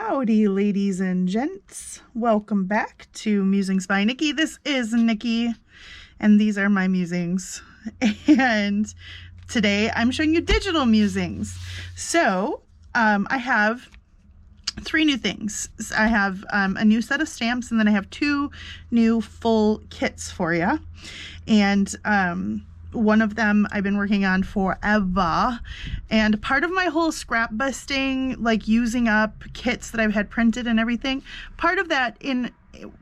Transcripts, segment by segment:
Howdy, ladies and gents. Welcome back to Musings by Nikki. This is Nikki, and these are my musings. And today I'm showing you digital musings. So I have three new things. I have a new set of stamps, and then I have two new full kits for you. And one of them I've been working on forever, and part of my whole scrap busting, like using up kits that I've had printed and everything, part of that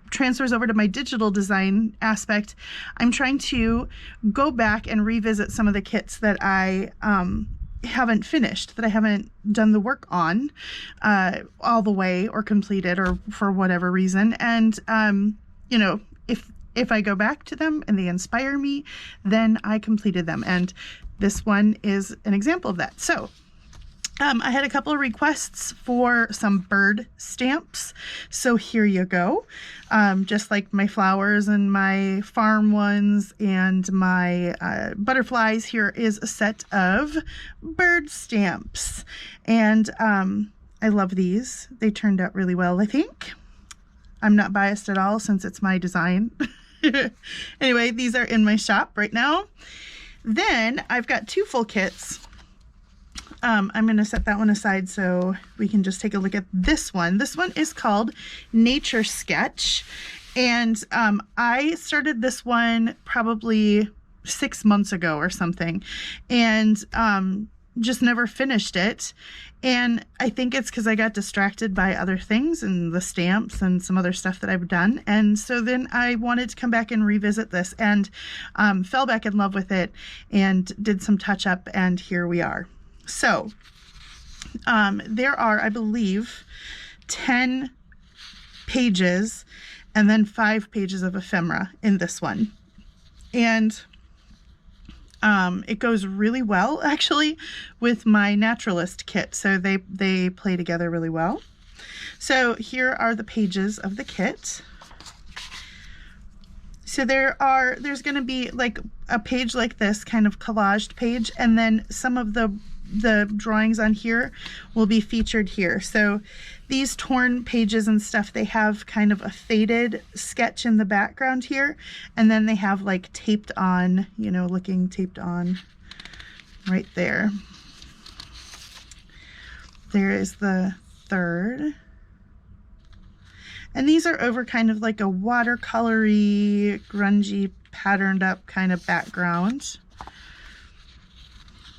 transfers over to my digital design aspect. I'm trying to go back and revisit some of the kits that I haven't finished, that I haven't done the work on all the way or completed, or for whatever reason. And you know, if I go back to them and they inspire me, then I completed them. And this one is an example of that. So I had a couple of requests for some bird stamps. So here you go. Just like my flowers and my farm ones and my butterflies, here is a set of bird stamps. And I love these. They turned out really well, I think. I'm not biased at all since it's my design. Anyway, these are in my shop right now. Then I've got two full kits. I'm going to set that one aside so we can just take a look at this one. This one is called Nature Sketch. And I started this one probably 6 months ago or something, and just never finished it. And I think it's because I got distracted by other things and the stamps and some other stuff that I've done. And so then I wanted to come back and revisit this, and fell back in love with it and did some touch up, and here we are. So there are, I believe, 10 pages and then 5 pages of ephemera in this one. And it goes really well, actually, with my naturalist kit. So they play together really well. So here are the pages of the kit. So there's going to be like a page like this, kind of collaged page, and then some of the drawings on here will be featured here. So these torn pages and stuff, they have kind of a faded sketch in the background here, and then they have like taped on, you know, looking taped on right there. There is the third. And these are over kind of like a watercolory, grungy, patterned up kind of background.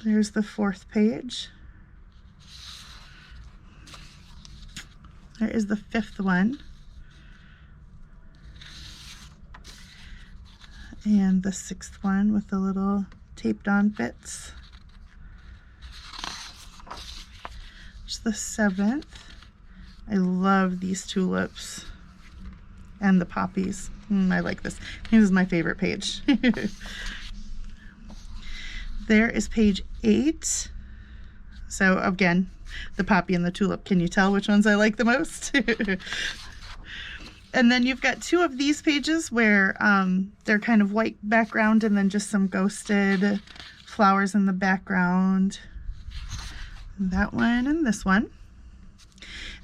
There's the fourth page. There is the fifth one. And the sixth one with the little taped on bits. There's the seventh. I love these tulips and the poppies. I like this. This is my favorite page. There is page 8. So again, the poppy and the tulip. Can you tell which ones I like the most? And then you've got 2 of these pages where they're kind of white background and then just some ghosted flowers in the background. That one and this one.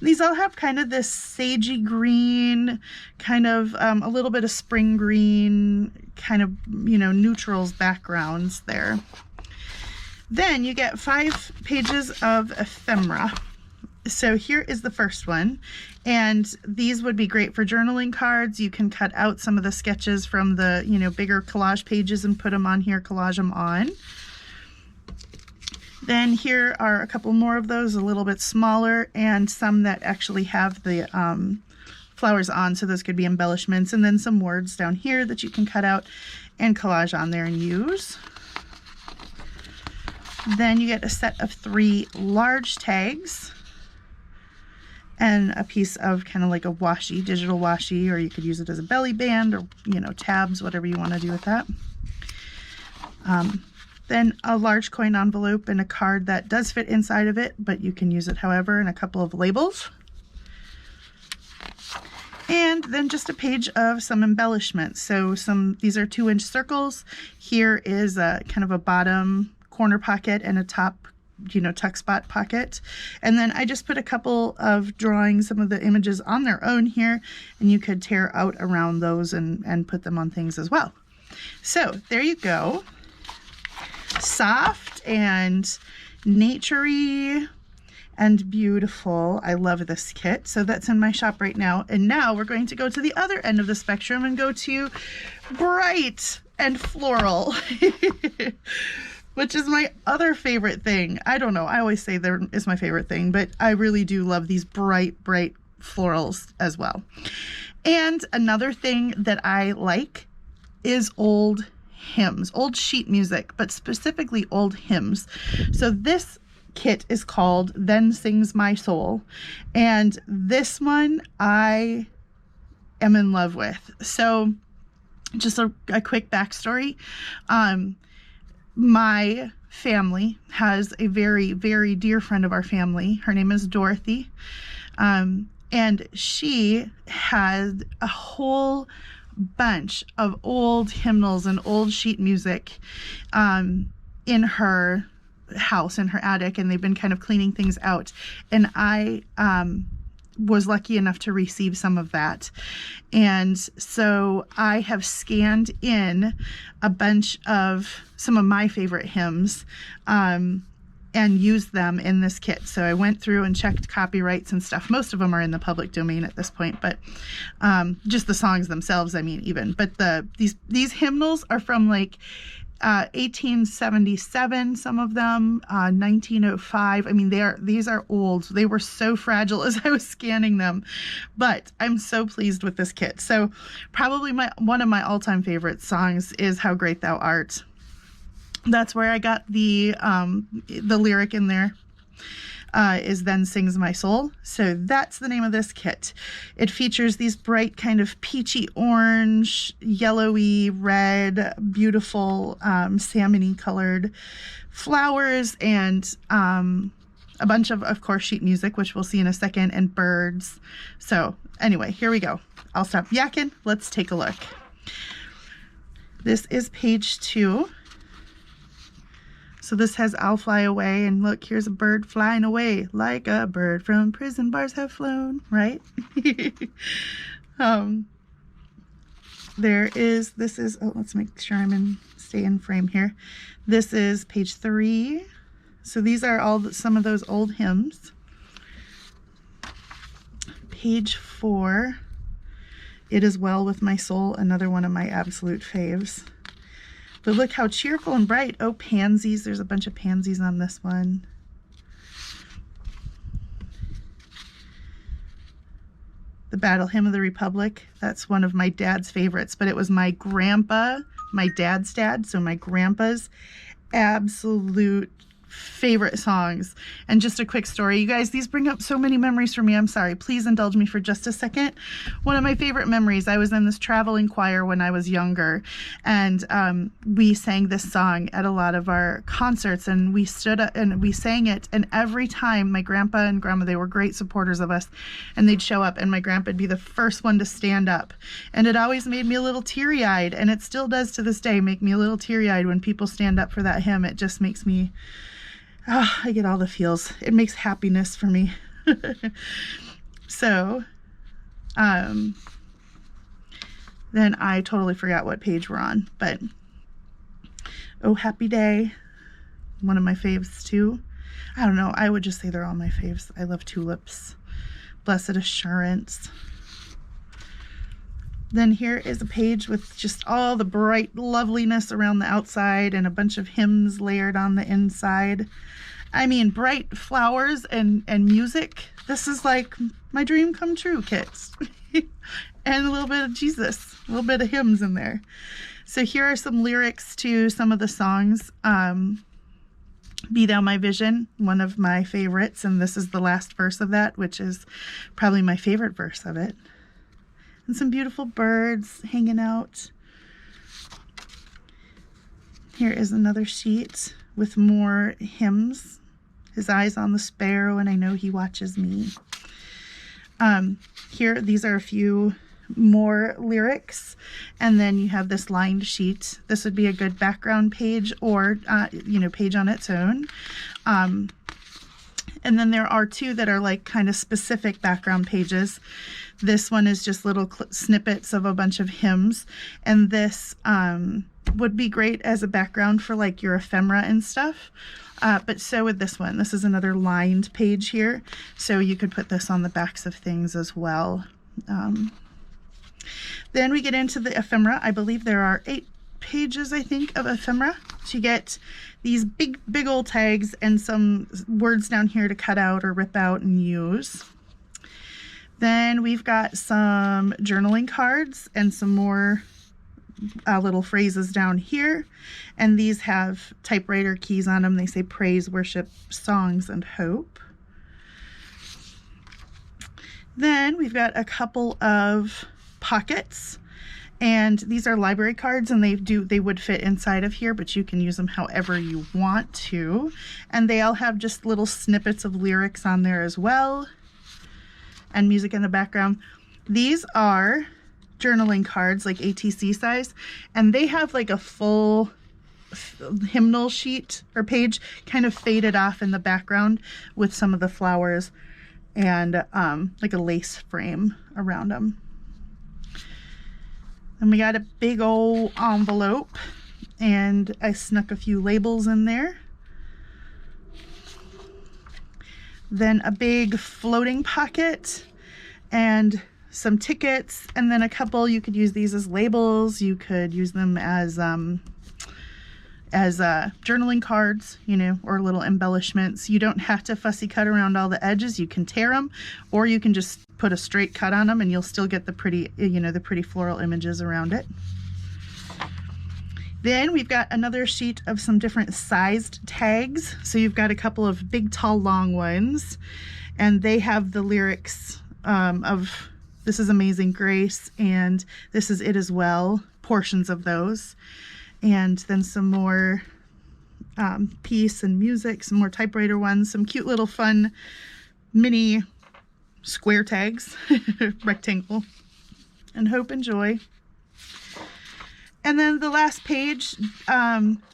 These all have kind of this sagey green, kind of a little bit of spring green, kind of, you know, neutrals backgrounds there. Then you get 5 pages of ephemera. So here is the first one, and these would be great for journaling cards. You can cut out some of the sketches from the, you know, bigger collage pages and put them on here, collage them on. Then here are a couple more of those, a little bit smaller, and some that actually have the flowers on, so those could be embellishments, and then some words down here that you can cut out and collage on there and use. Then you get a set of 3 large tags and a piece of kind of like a washi, digital washi, or you could use it as a belly band, or, you know, tabs, whatever you want to do with that. Then a large coin envelope and a card that does fit inside of it, but you can use it however, and a couple of labels. And then just a page of some embellishments. So these are 2-inch circles. Here is a kind of a bottom corner pocket and a top tuck spot pocket. And then I just put a couple of drawings, some of the images on their own here, and you could tear out around those and put them on things as well. So there you go. Soft and naturey and beautiful. I love this kit. So that's in my shop right now. And now we're going to go to the other end of the spectrum and go to bright and floral, which is my other favorite thing. I don't know. I always say there is my favorite thing, but I really do love these bright florals as well. And another thing that I like is old hymns, old sheet music, but specifically old hymns. So this kit is called Then Sings My Soul, and this one I am in love with. So just a quick backstory. My family has a very, very dear friend of our family. Her name is Dorothy, and she had a whole bunch of old hymnals and old sheet music in her house, in her attic, and they've been kind of cleaning things out, and I was lucky enough to receive some of that. And so I have scanned in a bunch of some of my favorite hymns and used them in this kit. So I went through and checked copyrights and stuff. Most of them are in the public domain at this point, but just the songs themselves, I mean, even. But these hymnals are from like 1877, some of them, 1905. I mean, these are old. They were so fragile as I was scanning them, but I'm so pleased with this kit. So probably one of my all-time favorite songs is How Great Thou Art. That's where I got the lyric in there. Is Then Sings My Soul. So that's the name of this kit. It features these bright kind of peachy orange, yellowy red, beautiful salmon-y colored flowers, and a bunch of course, sheet music, which we'll see in a second, and birds. So anyway, here we go. I'll stop yakking. Let's take a look. This is page 2. So this has I'll Fly Away, and look, here's a bird flying away like a bird from prison bars have flown, right? Let's make sure stay in frame here. This is page 3. So these are some of those old hymns. Page 4, It Is Well With My Soul, another one of my absolute faves. But look how cheerful and bright. Oh, pansies. There's a bunch of pansies on this one. The Battle Hymn of the Republic. That's one of my dad's favorites, but it was my dad's dad, so my grandpa's absolute favorite songs. And just a quick story, you guys, these bring up so many memories for me. I'm sorry, please indulge me for just a second. One of my favorite memories, I was in this traveling choir when I was younger, and we sang this song at a lot of our concerts, and we stood up and we sang it, and every time my grandpa and grandma, they were great supporters of us, and they'd show up, and my grandpa would be the first one to stand up, and it always made me a little teary-eyed, and it still does to this day make me a little teary-eyed when people stand up for that hymn. It just makes me I get all the feels. It makes happiness for me. So, then I totally forgot what page we're on, but Oh Happy Day, one of my faves too. I don't know, I would just say they're all my faves. I love Tulips, Blessed Assurance. Then here is a page with just all the bright loveliness around the outside and a bunch of hymns layered on the inside. I mean, bright flowers and music. This is like my dream come true, kids. And a little bit of Jesus, a little bit of hymns in there. So here are some lyrics to some of the songs. Be Thou My Vision, one of my favorites, and this is the last verse of that, which is probably my favorite verse of it. And some beautiful birds hanging out. Here is another sheet with more hymns. His eyes on the sparrow, and I know he watches me. Here, these are a few more lyrics, and then you have this lined sheet. This would be a good background page, or page on its own. And then there are two that are like kind of specific background pages. This one is just little snippets of a bunch of hymns, and this would be great as a background for like your ephemera and stuff. But so would this one. This is another lined page here, so you could put this on the backs of things as well. Then we get into the ephemera. I believe there are 8 pages, I think, of ephemera. So you get these big old tags and some words down here to cut out or rip out and use. Then we've got some journaling cards and some more little phrases down here, and these have typewriter keys on them. They say praise, worship, songs, and hope. Then we've got a couple of pockets, and these are library cards, and they would fit inside of here, but you can use them however you want to. And they all have just little snippets of lyrics on there as well, and music in the background. These are journaling cards, like ATC size, and they have like a full hymnal sheet or page kind of faded off in the background with some of the flowers and like a lace frame around them. And we got a big old envelope, and I snuck a few labels in there. Then a big floating pocket and some tickets, and then a couple, you could use these as labels, you could use them as journaling cards, or little embellishments. You don't have to fussy cut around all the edges. You can tear them, or you can just put a straight cut on them and you'll still get the pretty, the pretty floral images around it. Then we've got another sheet of some different sized tags. So you've got a couple of big, tall, long ones, and they have the lyrics of This Is Amazing Grace, and This Is It As Well, portions of those. And then some more peace and music, some more typewriter ones, some cute little fun mini square tags, rectangle, and hope and joy. And then the last page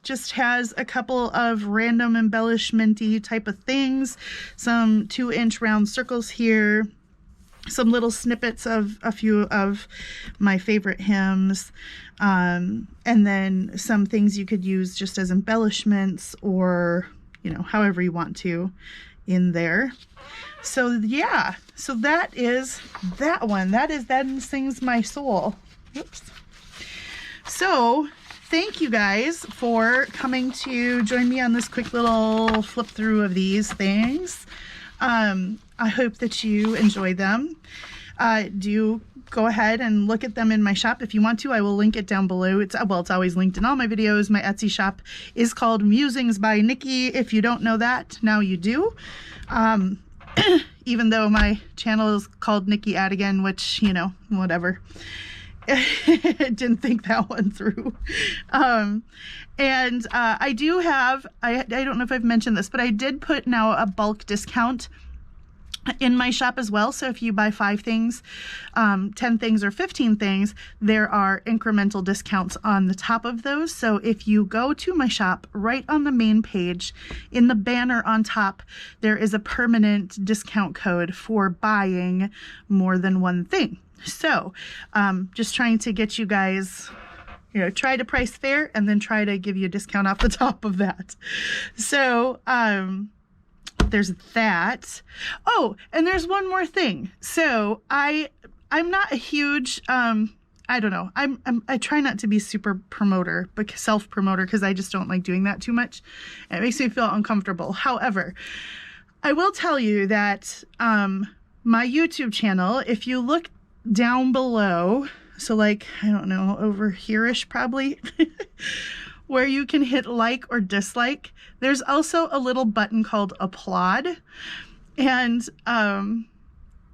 just has a couple of random embellishment-y type of things, some 2-inch round circles here, some little snippets of a few of my favorite hymns, and then some things you could use just as embellishments, or however you want to in there. So yeah, so that is that one. That sings my soul. Whoops. So thank you guys for coming to join me on this quick little flip through of these things. I hope that you enjoy them. Do go ahead and look at them in my shop if you want to. I will link it down below. It's always linked in all my videos. My Etsy shop is called Musings by Nikki. If you don't know that, now you do. Even though my channel is called Nikki Adigan, which, whatever. Didn't think that one through. I do have, I don't know if I've mentioned this, but I did put now a bulk discount in my shop as well. So if you buy 5 things, 10 things, or 15 things, there are incremental discounts on the top of those. So if you go to my shop, right on the main page, in the banner on top, there is a permanent discount code for buying more than one thing. So just trying to get you guys, try to price fair and then try to give you a discount off the top of that. So there's that. Oh, and there's one more thing. So I'm not a huge, I don't know. I try not to be super promoter, but self-promoter, because I just don't like doing that too much. It makes me feel uncomfortable. However, I will tell you that my YouTube channel, if you look down below, so like, I don't know, over here-ish probably, where you can hit like or dislike, there's also a little button called applaud. And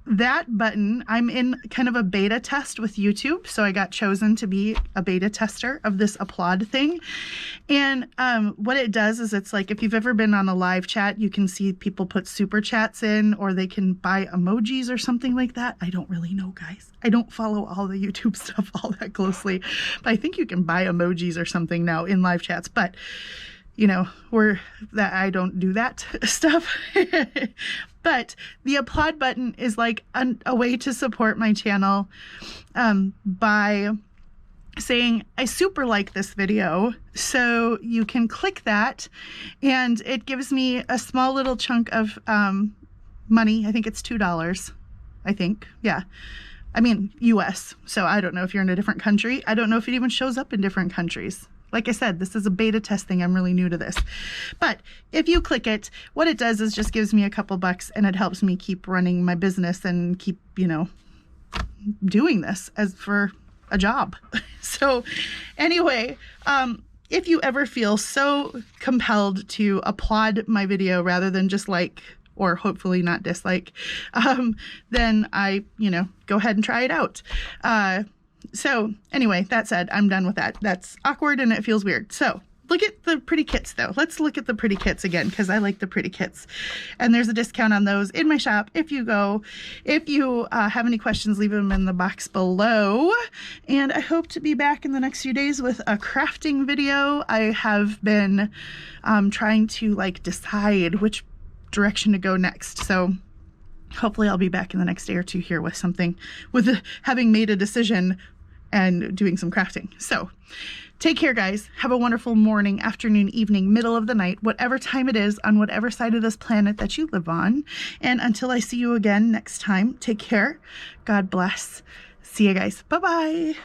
that button, I'm in kind of a beta test with YouTube. So I got chosen to be a beta tester of this applaud thing. And what it does is it's like, if you've ever been on a live chat, you can see people put super chats in, or they can buy emojis or something like that. I don't really know, guys. I don't follow all the YouTube stuff all that closely, but I think you can buy emojis or something now in live chats. But you know, I don't do that stuff. But the applaud button is like a way to support my channel by saying, I super like this video. So you can click that and it gives me a small little chunk of money. I think it's $2. I think. Yeah. I mean, US. So I don't know if you're in a different country. I don't know if it even shows up in different countries. Like I said, this is a beta testing. I'm really new to this. But if you click it, what it does is just gives me a couple bucks, and it helps me keep running my business and keep, you know, doing this as for a job. So anyway, if you ever feel so compelled to applaud my video rather than just like, or hopefully not dislike, then go ahead and try it out. So anyway, that said, I'm done with that. That's awkward and it feels weird. So look at the pretty kits though. Let's look at the pretty kits again, because I like the pretty kits. And there's a discount on those in my shop. If you have any questions, leave them in the box below. And I hope to be back in the next few days with a crafting video. I have been trying to like decide which direction to go next. So hopefully I'll be back in the next day or two here with something, with having made a decision and doing some crafting. So take care, guys. Have a wonderful morning, afternoon, evening, middle of the night, whatever time it is on whatever side of this planet that you live on. And until I see you again next time, take care. God bless. See you guys. Bye-bye.